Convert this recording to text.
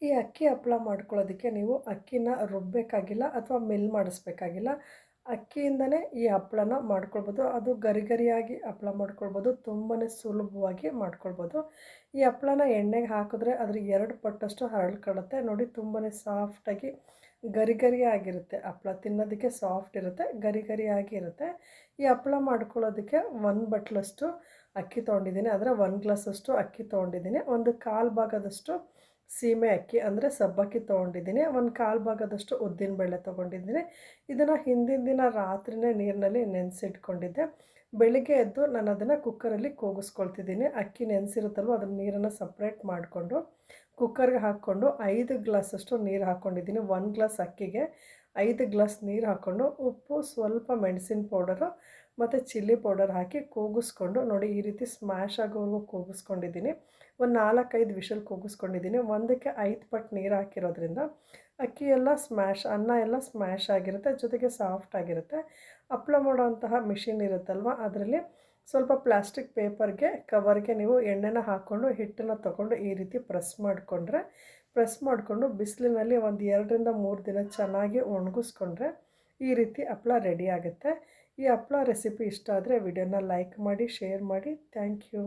ಈ ಅಕ್ಕಿ ಹಪ್ಪಳ ಮಾಡ್ಕೊಳ್ಳೋದಕ್ಕೆ ನೀವು ಅಕ್ಕಿನ ರುಬ್ಬಬೇಕಾಗಿಲ್ಲ ಅಥವಾ ಮಿಲ್ ಮಾಡಿಸ್ಬೇಕಾಗಿಲ್ಲ. ಅಕ್ಕಿಯಿಂದನೇ ಈ ಹಪ್ಪಳನ ಮಾಡ್ಕೊಳ್ಬೋದು. ಅದು ಗರಿ ಗರಿಯಾಗಿ ಹಪ್ಪಳ ಮಾಡ್ಕೊಳ್ಬೋದು. ತುಂಬಾ ಸುಲಭವಾಗಿ ಮಾಡ್ಕೊಳ್ಬೋದು. ಈ ಹಪ್ಪಳನ ಎಣ್ಣೆಗೆ ಹಾಕಿದ್ರೆ ಅದ್ರ 2 ಪಟ್ಟಷ್ಟು ಹರಳ್ಕೊಳ್ಳುತ್ತೆ. ನೋಡಿ ತುಂಬಾ ಸಾಫ್ಟಾಗಿ ಗರಿ ಗರಿಯಾಗಿರುತ್ತೆ. ಹಪ್ಪಳ ತಿನ್ನೋದಕ್ಕೆ ಸಾಫ್ಟ್ ಇರುತ್ತೆ, ಗರಿ ಗರಿಯಾಗಿ ಇರುತ್ತೆ. ಈ ಹಪ್ಪಳ ಮಾಡ್ಕೊಳ್ಳೋದಕ್ಕೆ 1 ಬಟ್ಲಷ್ಟು ಅಕ್ಕಿ ತೊಗೊಂಡಿದ್ದೀನಿ. ಅಂದರೆ 1 ಗ್ಲಾಸಷ್ಟು ಅಕ್ಕಿ ತೊಗೊಂಡಿದ್ದೀನಿ. ಒಂದು 1/4 ಭಾಗದಷ್ಟು ಸೀಮೆ ಅಕ್ಕಿ ಅಂದರೆ ಸಬ್ಬಕ್ಕಿ ತೊಗೊಂಡಿದ್ದೀನಿ. ಒಂದು 1/4 ಭಾಗದಷ್ಟು ಉದ್ದಿನಬೇಳೆ ತೊಗೊಂಡಿದ್ದೀನಿ. ಇದನ್ನು ಹಿಂದಿನ ದಿನ ರಾತ್ರಿಯೇ ನೀರಿನಲ್ಲಿ ನೆನೆಸಿಟ್ಕೊಂಡಿದ್ದೆ. ಬೆಳಿಗ್ಗೆ ಎದ್ದು ನಾನು ಅದನ್ನು ಕುಕ್ಕರಲ್ಲಿ ಕೂಗಿಸ್ಕೊಳ್ತಿದ್ದೀನಿ. ಅಕ್ಕಿ ನೆನೆಸಿರುತ್ತಲ್ವ ಅದನ್ನ ನೀರನ್ನು ಸಪ್ರೇಟ್ ಮಾಡಿಕೊಂಡು ಕುಕ್ಕರ್ಗೆ ಹಾಕ್ಕೊಂಡು 5 ಗ್ಲಾಸಷ್ಟು ನೀರು ಹಾಕ್ಕೊಂಡಿದ್ದೀನಿ. 1 ಗ್ಲಾಸ್ ಅಕ್ಕಿಗೆ 5 ಗ್ಲಾಸ್ ನೀರು ಹಾಕ್ಕೊಂಡು ಉಪ್ಪು, ಸ್ವಲ್ಪ ಮೆಣಸಿನ ಪೌಡರು ಮತ್ತು ಚಿಲ್ಲಿ ಪೌಡರ್ ಹಾಕಿ ಕೂಗಿಸ್ಕೊಂಡು ನೋಡಿ ಈ ರೀತಿ ಸ್ಮ್ಯಾಶ್ ಆಗೋವರೆಗೂ ಕೂಗಿಸ್ಕೊಂಡಿದ್ದೀನಿ. ಒಂದು 4-5 ವಿಷಲ್ ಕೂಗಿಸ್ಕೊಂಡಿದ್ದೀನಿ. ಒಂದಕ್ಕೆ 5 ಪಟ್ಟು ನೀರು ಹಾಕಿರೋದ್ರಿಂದ ಅಕ್ಕಿ ಎಲ್ಲ ಸ್ಮ್ಯಾಶ್, ಅನ್ನ ಎಲ್ಲ ಸ್ಮ್ಯಾಶ್ ಆಗಿರುತ್ತೆ, ಜೊತೆಗೆ ಸಾಫ್ಟ್ ಆಗಿರುತ್ತೆ. ಹಪ್ಪಳ ಮಾಡೋವಂತಹ ಮಿಷಿನ್ ಇರುತ್ತಲ್ವ ಅದರಲ್ಲಿ ಸ್ವಲ್ಪ ಪ್ಲಾಸ್ಟಿಕ್ ಪೇಪರ್ಗೆ ಕವರ್ಗೆ ನೀವು ಎಣ್ಣೆನ ಹಾಕ್ಕೊಂಡು ಹಿಟ್ಟನ್ನು ತೊಗೊಂಡು ಈ ರೀತಿ ಪ್ರೆಸ್ ಮಾಡಿಕೊಂಡು ಬಿಸಿಲಿನಲ್ಲಿ ಒಂದು 2-3 ದಿನ ಚೆನ್ನಾಗಿ ಒಣಗಿಸ್ಕೊಂಡ್ರೆ ಈ ರೀತಿ ಹಪ್ಪಳ ರೆಡಿ ಆಗುತ್ತೆ. ಈ ಹಪ್ಪಳ ರೆಸಿಪಿ ಇಷ್ಟ ಆದರೆ ವಿಡಿಯೋನ ಲೈಕ್ ಮಾಡಿ, ಶೇರ್ ಮಾಡಿ. Thank you.